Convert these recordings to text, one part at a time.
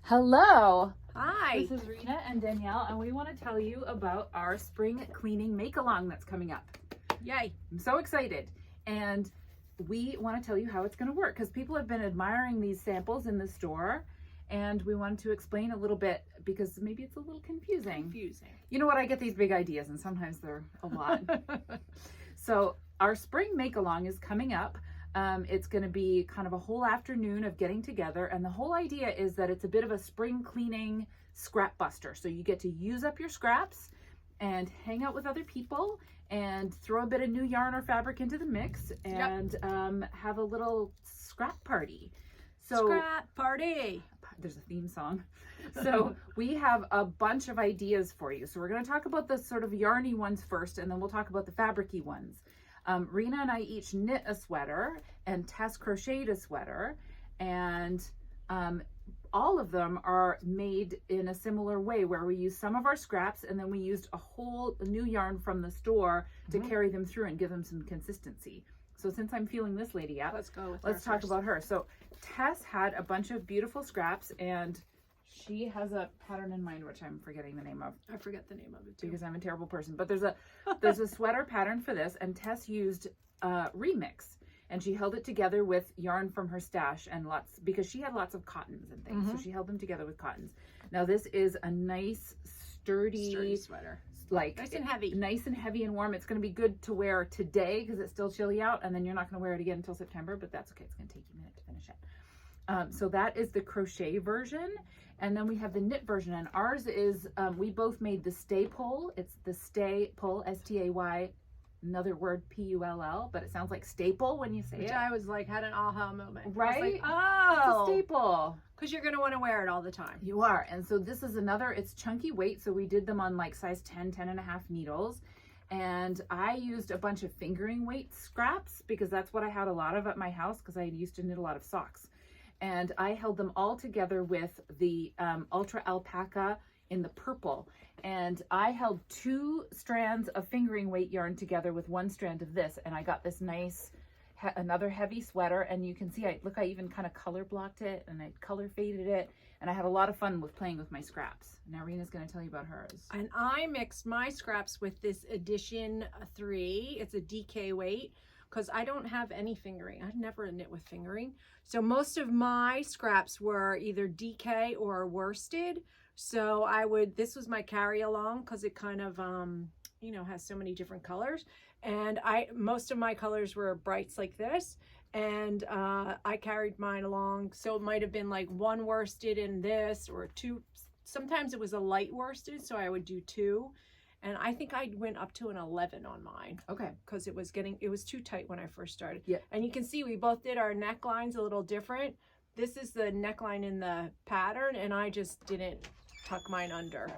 Hello. Hi. This is Rena and Danielle, and we want to tell you about our spring cleaning make-along that's coming up. Yay. I'm so excited. And we want to tell you how it's going to work because people have been admiring these samples in the store, and we wanted to explain a little bit because maybe it's a little confusing. You know what? I get these big ideas, and sometimes they're a lot. So our spring make-along is coming up. It's going to be kind of a whole afternoon of getting together, and the whole idea is that it's a bit of a spring cleaning scrap buster. So you get to use up your scraps and hang out with other people and throw a bit of new yarn or fabric into the mix and have a little scrap party. So scrap party. There's a theme song. So we have a bunch of ideas for you. So we're going to talk about the sort of yarny ones first, and then we'll talk about the fabricy ones. Rena and I each knit a sweater, and Tess crocheted a sweater, and all of them are made in a similar way where we use some of our scraps and then we used a whole new yarn from the store to carry them through and give them some consistency. So since I'm feeling this lady out, let's talk about her. So Tess had a bunch of beautiful scraps, and she has a pattern in mind, which I'm forgetting the name of. I forget the name of it too, because I'm a terrible person. But there's a sweater pattern for this, and Tess used Remix, and she held it together with yarn from her stash and because she had lots of cottons and things. So she held them together with cottons. Now this is a nice sturdy sweater, like nice and heavy and warm. It's going to be good to wear today because it's still chilly out, and then you're not going to wear it again until September, but that's okay. It's going to take you a minute to finish it. So that is the crochet version, and then we have the knit version, and ours is we both made the stay pull. It's the stay pull, S-T-A-Y, another word P-U-L-L, but it sounds like staple when you say it. I was like, had an aha moment, right? Like, oh, it's a staple, because you're going to want to wear it all the time. You are. And so this is another, it's chunky weight, so we did them on like size 10 and a half needles. And I used a bunch of fingering weight scraps because that's what I had a lot of at my house because I used to knit a lot of socks. And I held them all together with the Ultra Alpaca in the purple. And I held 2 strands of fingering weight yarn together with 1 strand of this. And I got this nice, another heavy sweater. And you can see, I even kind of color blocked it and I color faded it. And I had a lot of fun with playing with my scraps. Now Rena's going to tell you about hers. And I mixed my scraps with this Edition 3. It's a DK weight, because I don't have any fingering. I've never knit with fingering. So most of my scraps were either DK or worsted. So this was my carry along because it kind of, you know, has so many different colors. And most of my colors were brights like this. And I carried mine along. So it might have been like 1 worsted in this or 2. Sometimes it was a light worsted, so I would do 2. And I think I went up to an 11 on mine. Okay. Because it was too tight when I first started. Yeah. And you can see we both did our necklines a little different. This is the neckline in the pattern, and I just didn't tuck mine under.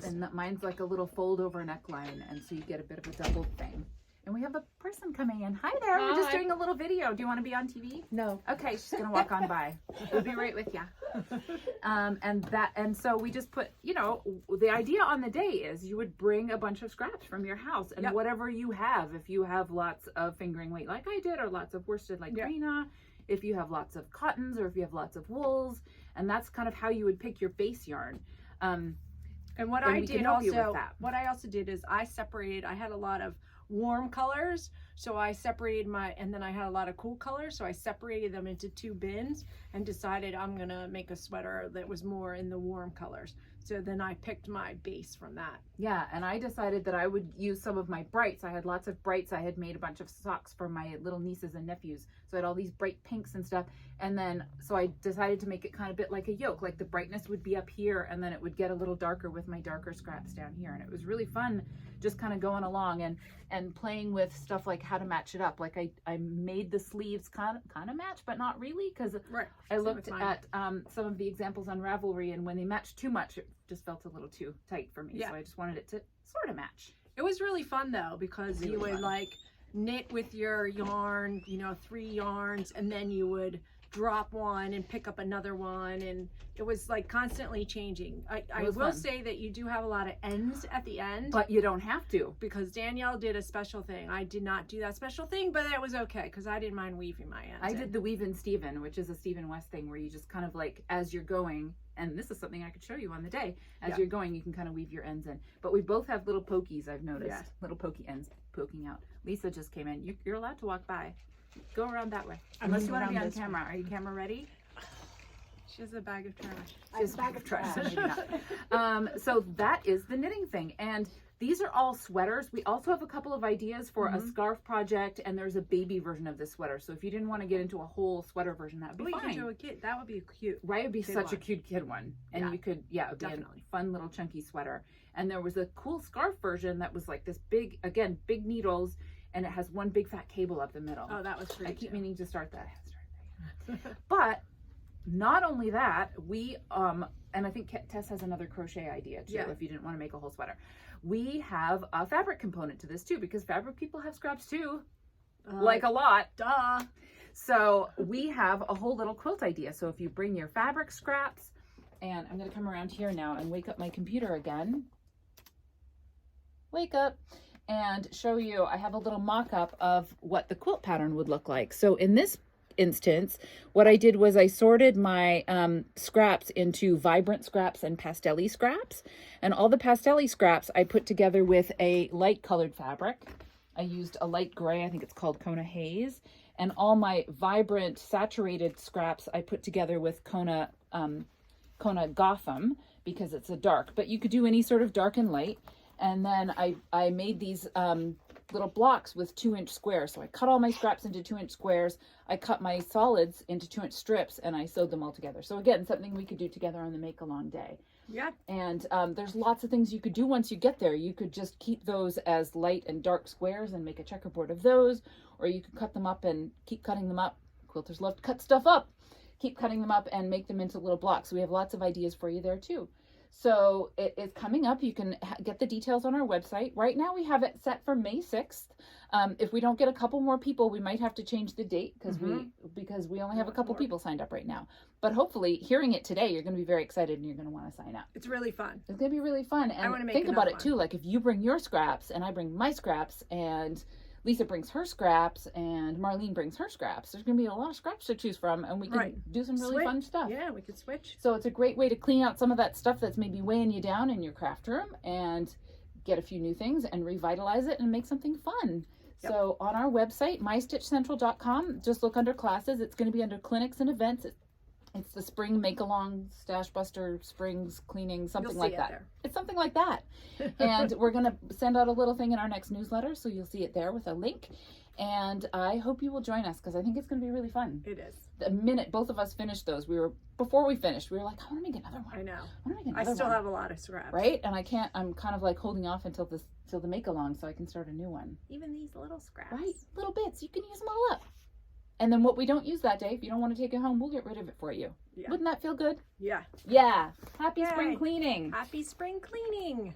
And mine's like a little fold over neckline, and so you get a bit of a double thing. And we have a person coming in. Hi there. We're just doing a little video. Do you want to be on TV? No. Okay, she's gonna walk on by. We'll be right with you. And so we just put, you know, the idea on the day is you would bring a bunch of scraps from your house, and whatever you have, if you have lots of fingering weight like I did, or lots of worsted like Rena, if you have lots of cottons, or if you have lots of wools, and that's kind of how you would pick your base yarn. And what I also did is I had a lot of warm colors, so I separated and then I had a lot of cool colors, so I separated them into 2 bins and decided I'm gonna make a sweater that was more in the warm colors. So then I picked my base from that. Yeah, and I decided that I would use some of my brights. I had lots of brights. I had made a bunch of socks for my little nieces and nephews. So I had all these bright pinks and stuff. And then, so I decided to make it kind of a bit like a yoke. Like the brightness would be up here, and then it would get a little darker with my darker scraps down here. And it was really fun just kind of going along and playing with stuff like how to match it up. Like I made the sleeves kind of match, but not really, because I looked at some of the examples on Ravelry, and when they matched too much, it just felt a little too tight for me. So I just wanted it to sort of match. It was really fun though, because you would like knit with your yarn, you know, 3 yarns, and then you would drop one and pick up another one, and it was like constantly changing. I will fun. say that you do have a lot of ends at the end, But you don't have to. because Danielle did a special thing. I did not do that special thing, but that was okay because I didn't mind weaving my ends. I did the Weave in Steven, which is a Stephen West thing where you just kind of like, as you're going, and this is something I could show you on the day, as you're going, you can kind of weave your ends in. But we both have little pokies, I've noticed. Yeah. Little pokey ends poking out. Lisa just came in. You're allowed to walk by. Go around that way. Unless you want to be on camera. Are you camera ready? She has a bag of trash. She has a bag of trash. So maybe not. So that is the knitting thing. And these are all sweaters. We also have a couple of ideas for a scarf project, and there's a baby version of this sweater. So if you didn't want to get into a whole sweater version, that would be fine. You could do a kid. That would be cute. Right, it'd be such a cute kid one. And you could, it would be a fun little chunky sweater. And there was a cool scarf version that was like this big, again, big needles, and it has one big fat cable up the middle. Oh, that was pretty I keep meaning to start that. But not only that, we, and I think Tess has another crochet idea too, if you didn't want to make a whole sweater. We have a fabric component to this too, because fabric people have scraps too, like a lot. Duh. So we have a whole little quilt idea. So if you bring your fabric scraps, and I'm going to come around here now and wake up my computer again. Wake up. And show you, I have a little mock-up of what the quilt pattern would look like. So in this instance, what I did was I sorted my scraps into vibrant scraps and pastel-y scraps. And all the pastel-y scraps I put together with a light colored fabric. I used a light gray, I think it's called Kona Haze. And all my vibrant saturated scraps I put together with Kona Gotham, because it's a dark. But you could do any sort of dark and light. And then I made these little blocks with 2-inch squares. So I cut all my scraps into 2-inch squares. I cut my solids into 2-inch strips, and I sewed them all together. So again, something we could do together on the Make Along Day. Yeah. And there's lots of things you could do once you get there. You could just keep those as light and dark squares and make a checkerboard of those, or you could cut them up and keep cutting them up. Quilters love to cut stuff up. Keep cutting them up and make them into little blocks. So we have lots of ideas for you there too. So it is coming up. You can get the details on our website. Right now we have it set for May 6th. If we don't get a couple more people, we might have to change the date because we only have a couple people signed up right now. But hopefully, hearing it today, you're going to be very excited and you're going to want to sign up. It's really fun. It's going to be really fun. And think about it too. Like if you bring your scraps and I bring my scraps and Lisa brings her scraps and Marlene brings her scraps, there's going to be a lot of scraps to choose from, and we can do some really fun stuff. Yeah, we could switch. So it's a great way to clean out some of that stuff that's maybe weighing you down in your craft room and get a few new things and revitalize it and make something fun. Yep. So on our website, mystitchcentral.com, just look under classes. It's going to be under clinics and events. It's the spring make-along, stash buster, springs, cleaning, something like that. It's something like that. And we're going to send out a little thing in our next newsletter, so you'll see it there with a link. And I hope you will join us, because I think it's going to be really fun. It is. The minute both of us finished those, before we finished, we were like, I want to make another one. I know. I want to make another one. I still one. have a lot of scraps. Right? And I can't, I'm kind of like holding off until the make-along so I can start a new one. Even these little scraps. Right? Little bits. You can use them all up. And then what we don't use that day, if you don't want to take it home, we'll get rid of it for you. Yeah. Wouldn't that feel good? Yeah. Yeah. Happy spring cleaning. Happy spring cleaning.